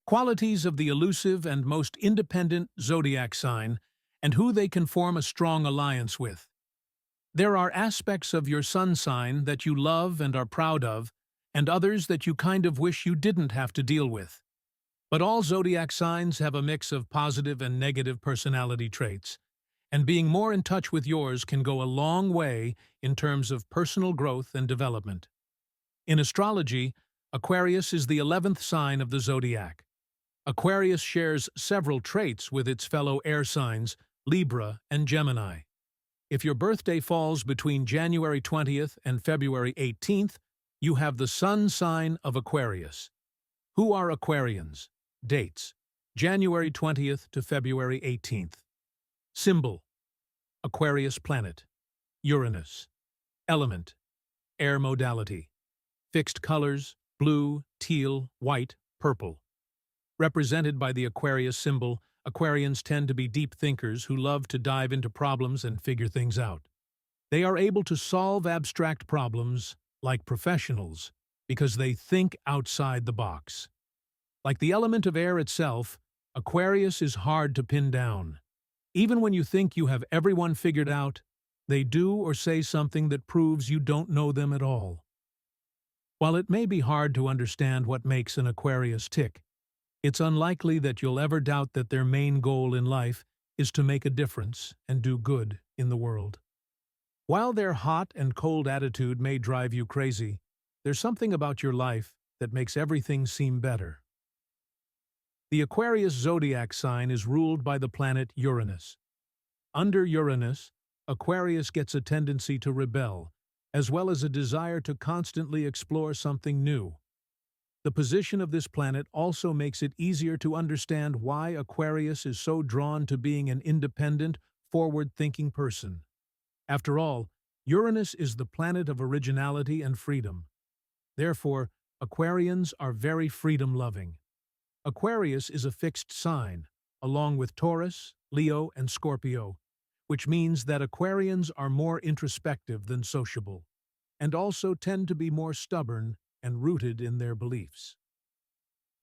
Qualities of the elusive and most independent zodiac sign, and who they can form a strong alliance with. There are aspects of your sun sign that you love and are proud of, and others that you kind of wish you didn't have to deal with. But all zodiac signs have a mix of positive and negative personality traits, and being more in touch with yours can go a long way in terms of personal growth and development. In astrology, Aquarius is the 11th sign of the zodiac. Aquarius shares several traits with its fellow air signs, Libra and Gemini. If your birthday falls between January 20th and February 18th, you have the sun sign of Aquarius. Who are Aquarians? Dates: January 20th to February 18th. Symbol: Aquarius planet. Uranus. Element: air modality. Fixed colors: blue, teal, white, purple. Represented by the Aquarius symbol, Aquarians tend to be deep thinkers who love to dive into problems and figure things out. They are able to solve abstract problems like professionals because they think outside the box. Like the element of air itself, Aquarius is hard to pin down. Even when you think you have everyone figured out, they do or say something that proves you don't know them at all. While it may be hard to understand what makes an Aquarius tick, it's unlikely that you'll ever doubt that their main goal in life is to make a difference and do good in the world. While their hot and cold attitude may drive you crazy, there's something about your life that makes everything seem better. The Aquarius zodiac sign is ruled by the planet Uranus. Under Uranus, Aquarius gets a tendency to rebel, as well as a desire to constantly explore something new. The position of this planet also makes it easier to understand why Aquarius is so drawn to being an independent, forward-thinking person. After all, Uranus is the planet of originality and freedom. Therefore, Aquarians are very freedom-loving. Aquarius is a fixed sign, along with Taurus, Leo, and Scorpio, which means that Aquarians are more introspective than sociable, and also tend to be more stubborn and rooted in their beliefs.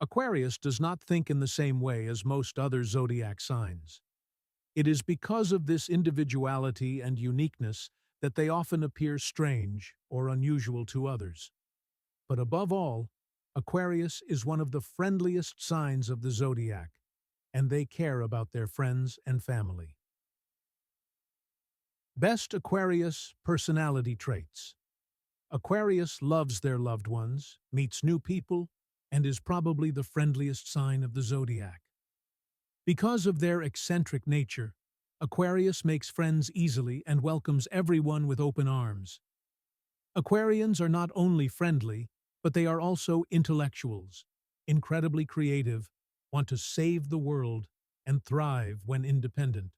Aquarius does not think in the same way as most other zodiac signs. It is because of this individuality and uniqueness that they often appear strange or unusual to others. But above all, Aquarius is one of the friendliest signs of the zodiac, and they care about their friends and family. Best Aquarius personality traits. Aquarius loves their loved ones, meets new people, and is probably the friendliest sign of the zodiac. Because of their eccentric nature, Aquarius makes friends easily and welcomes everyone with open arms. Aquarians are not only friendly, but they are also intellectuals, incredibly creative, want to save the world, and thrive when independent.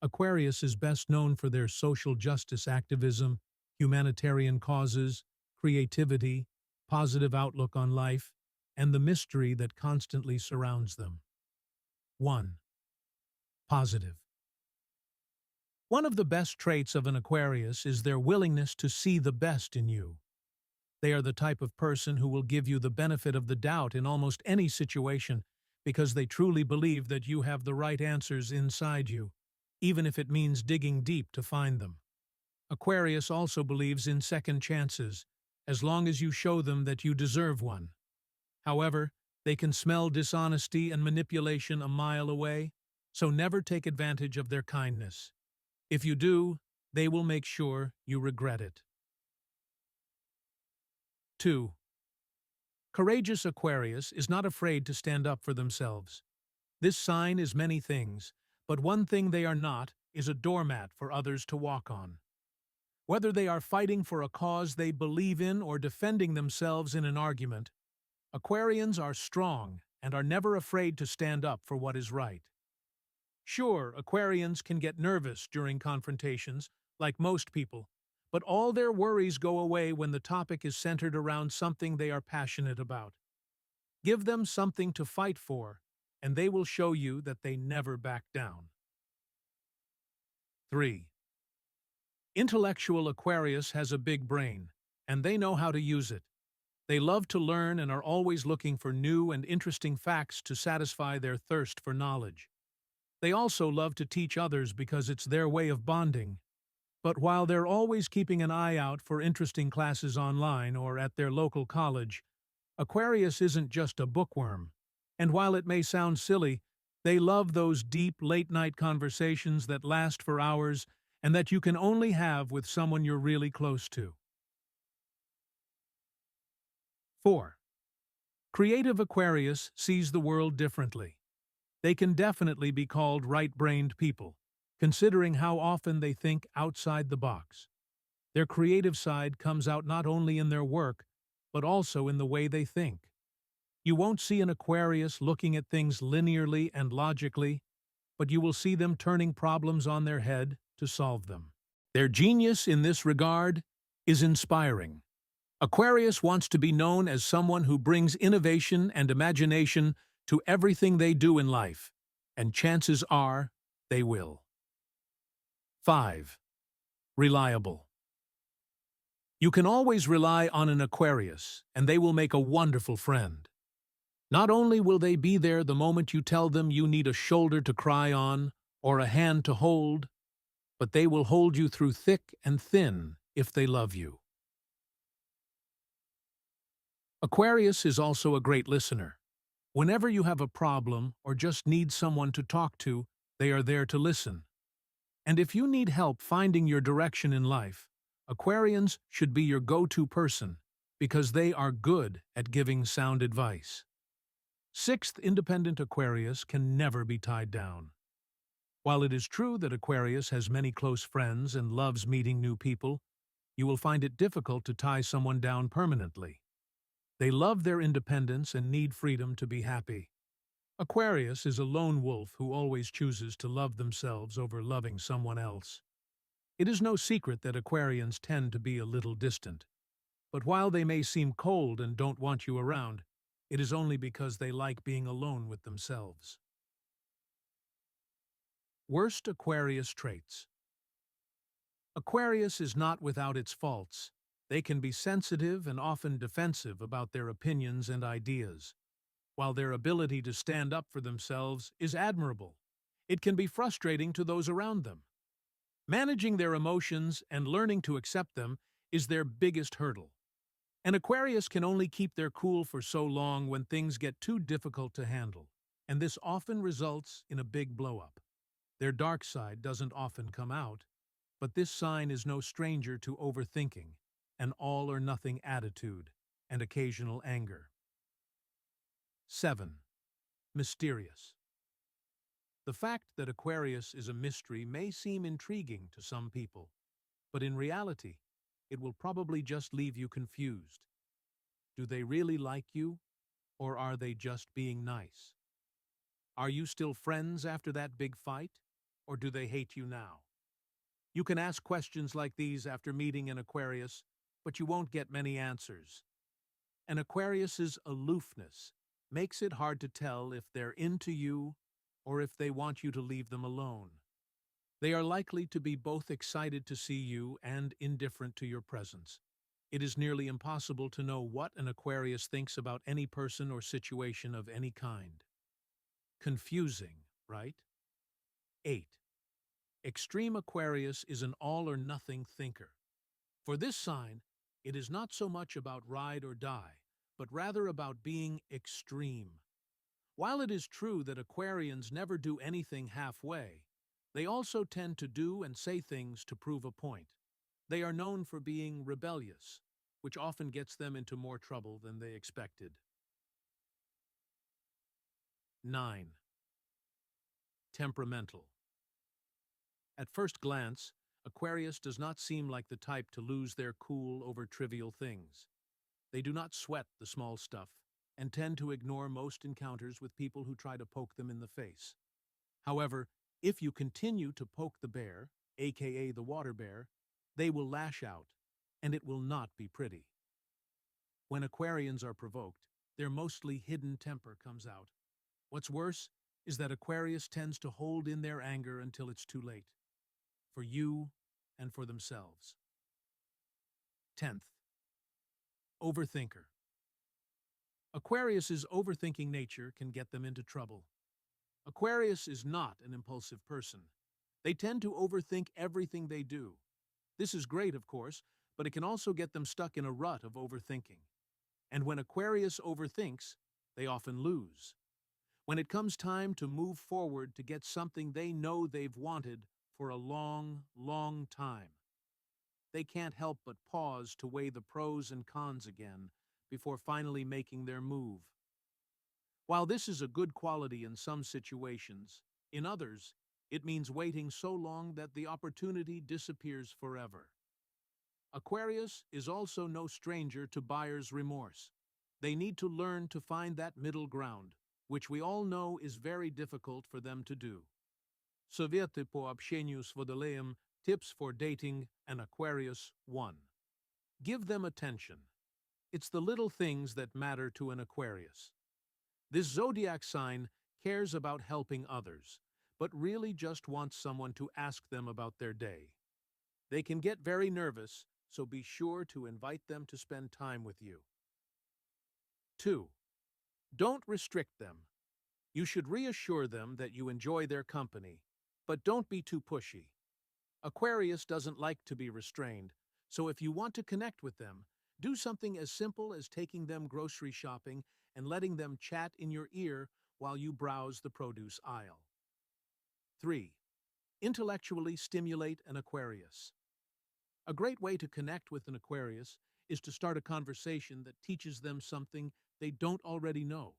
Aquarius is best known for their social justice activism, humanitarian causes, creativity, positive outlook on life, and the mystery that constantly surrounds them. 1. Positive. One of the best traits of an Aquarius is their willingness to see the best in you. They are the type of person who will give you the benefit of the doubt in almost any situation because they truly believe that you have the right answers inside you, even if it means digging deep to find them. Aquarius also believes in second chances, as long as you show them that you deserve one. However, they can smell dishonesty and manipulation a mile away, so never take advantage of their kindness. If you do, they will make sure you regret it. 2. Courageous Aquarius is not afraid to stand up for themselves. This sign is many things, but one thing they are not is a doormat for others to walk on. Whether they are fighting for a cause they believe in or defending themselves in an argument, Aquarians are strong and are never afraid to stand up for what is right. Sure, Aquarians can get nervous during confrontations, like most people, but all their worries go away when the topic is centered around something they are passionate about. Give them something to fight for, and they will show you that they never back down. 3. Intellectual Aquarius has a big brain, and they know how to use it. They love to learn and are always looking for new and interesting facts to satisfy their thirst for knowledge. They also love to teach others because it's their way of bonding. But while they're always keeping an eye out for interesting classes online or at their local college, Aquarius isn't just a bookworm. And while it may sound silly, they love those deep, late-night conversations that last for hours and that you can only have with someone you're really close to. 4. Creative Aquarius sees the world differently. They can definitely be called right-brained people, considering how often they think outside the box. Their creative side comes out not only in their work, but also in the way they think. You won't see an Aquarius looking at things linearly and logically, but you will see them turning problems on their head to solve them. Their genius in this regard is inspiring. Aquarius wants to be known as someone who brings innovation and imagination to everything they do in life, and chances are they will. 5. Reliable. You can always rely on an Aquarius, and they will make a wonderful friend. Not only will they be there the moment you tell them you need a shoulder to cry on or a hand to hold, but they will hold you through thick and thin if they love you. Aquarius is also a great listener. Whenever you have a problem or just need someone to talk to, they are there to listen. And if you need help finding your direction in life, Aquarians should be your go-to person because they are good at giving sound advice. 6th, independent Aquarius can never be tied down. While it is true that Aquarius has many close friends and loves meeting new people, you will find it difficult to tie someone down permanently. They love their independence and need freedom to be happy. Aquarius is a lone wolf who always chooses to love themselves over loving someone else. It is no secret that Aquarians tend to be a little distant. But while they may seem cold and don't want you around, it is only because they like being alone with themselves. Worst Aquarius traits. Aquarius is not without its faults. They can be sensitive and often defensive about their opinions and ideas. While their ability to stand up for themselves is admirable, it can be frustrating to those around them. Managing their emotions and learning to accept them is their biggest hurdle. An Aquarius can only keep their cool for so long when things get too difficult to handle, and this often results in a big blow-up. Their dark side doesn't often come out, but this sign is no stranger to overthinking, an all-or-nothing attitude, and occasional anger. 7. Mysterious. The fact that Aquarius is a mystery may seem intriguing to some people, but in reality, it will probably just leave you confused. Do they really like you, or are they just being nice? Are you still friends after that big fight, or do they hate you now? You can ask questions like these after meeting an Aquarius, but you won't get many answers. An Aquarius's aloofness makes it hard to tell if they're into you or if they want you to leave them alone. They are likely to be both excited to see you and indifferent to your presence. It is nearly impossible to know what an Aquarius thinks about any person or situation of any kind. Confusing, right? 8. Extreme Aquarius is an all-or-nothing thinker. For this sign, it is not so much about ride or die, but rather about being extreme. While it is true that Aquarians never do anything halfway, they also tend to do and say things to prove a point. They are known for being rebellious, which often gets them into more trouble than they expected. 9. Temperamental. At first glance, Aquarius does not seem like the type to lose their cool over trivial things. They do not sweat the small stuff and tend to ignore most encounters with people who try to poke them in the face. However, if you continue to poke the bear, aka the water bear, they will lash out, and it will not be pretty. When Aquarians are provoked, their mostly hidden temper comes out. What's worse is that Aquarius tends to hold in their anger until it's too late, for you and for themselves. 10th. Overthinker. Aquarius's overthinking nature can get them into trouble. Aquarius is not an impulsive person. They tend to overthink everything they do. This is great, of course, but it can also get them stuck in a rut of overthinking. And when Aquarius overthinks, they often lose. When it comes time to move forward to get something they know they've wanted for a long, long time, they can't help but pause to weigh the pros and cons again before finally making their move. While this is a good quality in some situations, in others, it means waiting so long that the opportunity disappears forever. Aquarius is also no stranger to buyer's remorse. They need to learn to find that middle ground, which we all know is very difficult for them to do. Soviety po общению с Водолеем, tips for dating an Aquarius 1. Give them attention. It's the little things that matter to an Aquarius. This zodiac sign cares about helping others, but really just wants someone to ask them about their day. They can get very nervous, so be sure to invite them to spend time with you. 2. Don't restrict them. You should reassure them that you enjoy their company, but don't be too pushy. Aquarius doesn't like to be restrained, so if you want to connect with them, do something as simple as taking them grocery shopping and letting them chat in your ear while you browse the produce aisle. 3. Intellectually stimulate an Aquarius. A great way to connect with an Aquarius is to start a conversation that teaches them something they don't already know.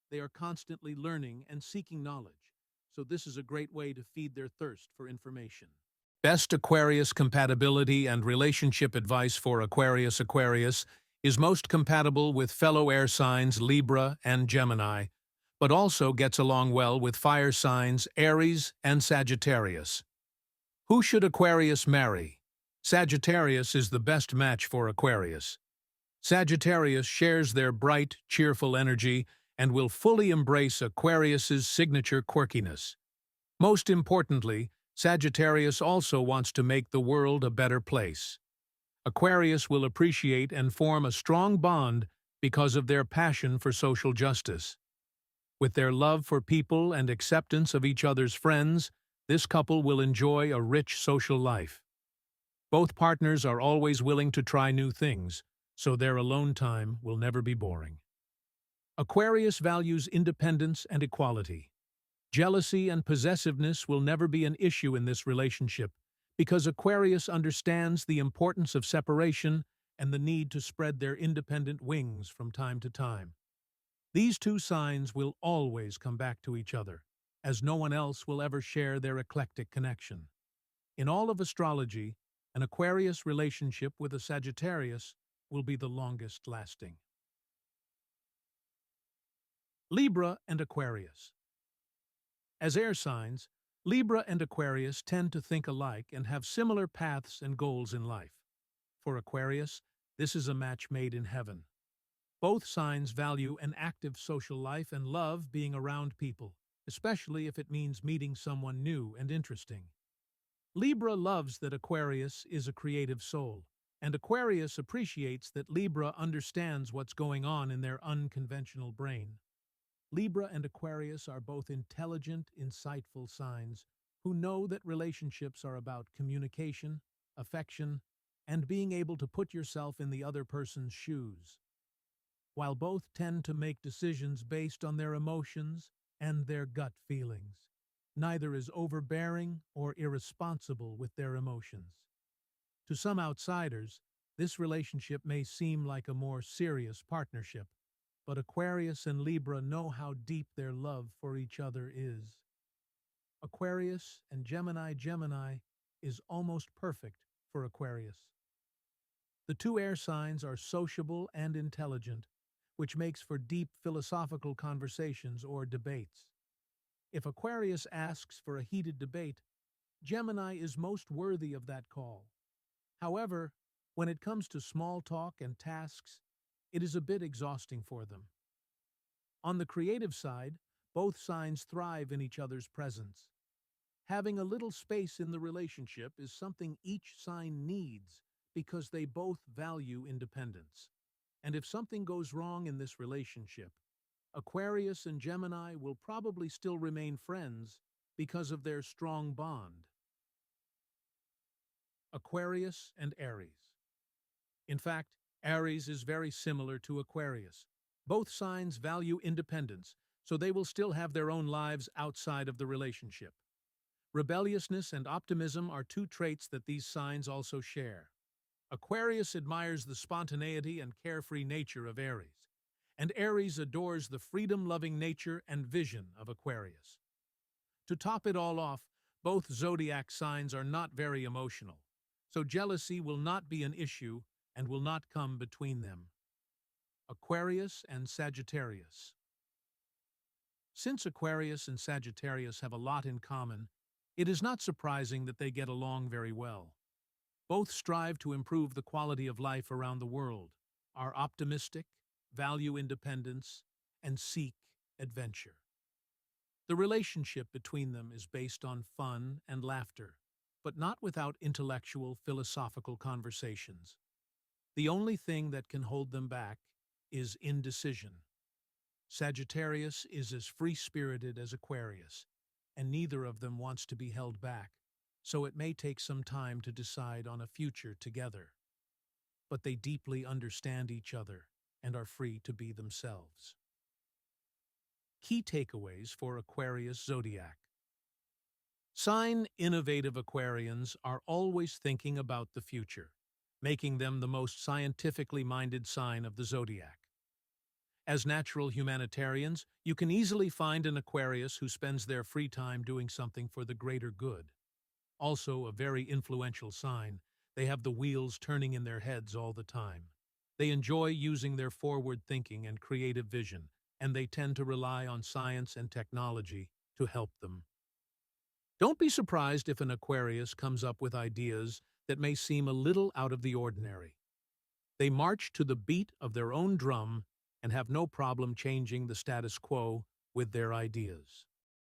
They are constantly learning and seeking knowledge, so this is a great way to feed their thirst for information. Best Aquarius compatibility and relationship advice for Aquarius. Aquarius is most compatible with fellow air signs Libra and Gemini, but also gets along well with fire signs Aries and Sagittarius. Who should Aquarius marry? Sagittarius is the best match for Aquarius. Sagittarius shares their bright, cheerful energy and will fully embrace Aquarius's signature quirkiness. Most importantly, Sagittarius also wants to make the world a better place. Aquarius will appreciate and form a strong bond because of their passion for social justice. With their love for people and acceptance of each other's friends, this couple will enjoy a rich social life. Both partners are always willing to try new things, so their alone time will never be boring. Aquarius values independence and equality. Jealousy and possessiveness will never be an issue in this relationship because Aquarius understands the importance of separation and the need to spread their independent wings from time to time. These two signs will always come back to each other, as no one else will ever share their eclectic connection. In all of astrology, an Aquarius relationship with a Sagittarius will be the longest lasting. Libra and Aquarius. As air signs, Libra and Aquarius tend to think alike and have similar paths and goals in life. For Aquarius, this is a match made in heaven. Both signs value an active social life and love being around people, especially if it means meeting someone new and interesting. Libra loves that Aquarius is a creative soul, and Aquarius appreciates that Libra understands what's going on in their unconventional brain. Libra and Aquarius are both intelligent, insightful signs who know that relationships are about communication, affection, and being able to put yourself in the other person's shoes. While both tend to make decisions based on their emotions and their gut feelings, neither is overbearing or irresponsible with their emotions. To some outsiders, this relationship may seem like a more serious partnership, but Aquarius and Libra know how deep their love for each other is. Aquarius and Gemini is almost perfect for Aquarius. The two air signs are sociable and intelligent, which makes for deep philosophical conversations or debates. If Aquarius asks for a heated debate, Gemini is most worthy of that call. However, when it comes to small talk and tasks, it is a bit exhausting for them. On the creative side, both signs thrive in each other's presence. Having a little space in the relationship is something each sign needs because they both value independence. And if something goes wrong in this relationship, Aquarius and Gemini will probably still remain friends because of their strong bond. Aquarius and Aries. In fact, Aries is very similar to Aquarius. Both signs value independence, so they will still have their own lives outside of the relationship. Rebelliousness and optimism are two traits that these signs also share. Aquarius admires the spontaneity and carefree nature of Aries, and Aries adores the freedom-loving nature and vision of Aquarius. To top it all off, both zodiac signs are not very emotional, so jealousy will not be an issue and will not come between them. Aquarius and Sagittarius. Since Aquarius and Sagittarius have a lot in common, it is not surprising that they get along very well. Both strive to improve the quality of life around the world, are optimistic, value independence, and seek adventure. The relationship between them is based on fun and laughter, but not without intellectual, philosophical conversations. The only thing that can hold them back is indecision. Sagittarius is as free-spirited as Aquarius, and neither of them wants to be held back, so it may take some time to decide on a future together. But they deeply understand each other and are free to be themselves. Key takeaways for Aquarius zodiac. Sign innovative Aquarians are always thinking about the future, making them the most scientifically minded sign of the zodiac. As natural humanitarians, you can easily find an Aquarius who spends their free time doing something for the greater good. Also a very influential sign, they have the wheels turning in their heads all the time. They enjoy using their forward thinking and creative vision, and they tend to rely on science and technology to help them. Don't be surprised if an Aquarius comes up with ideas that may seem a little out of the ordinary. They march to the beat of their own drum and have no problem changing the status quo with their ideas.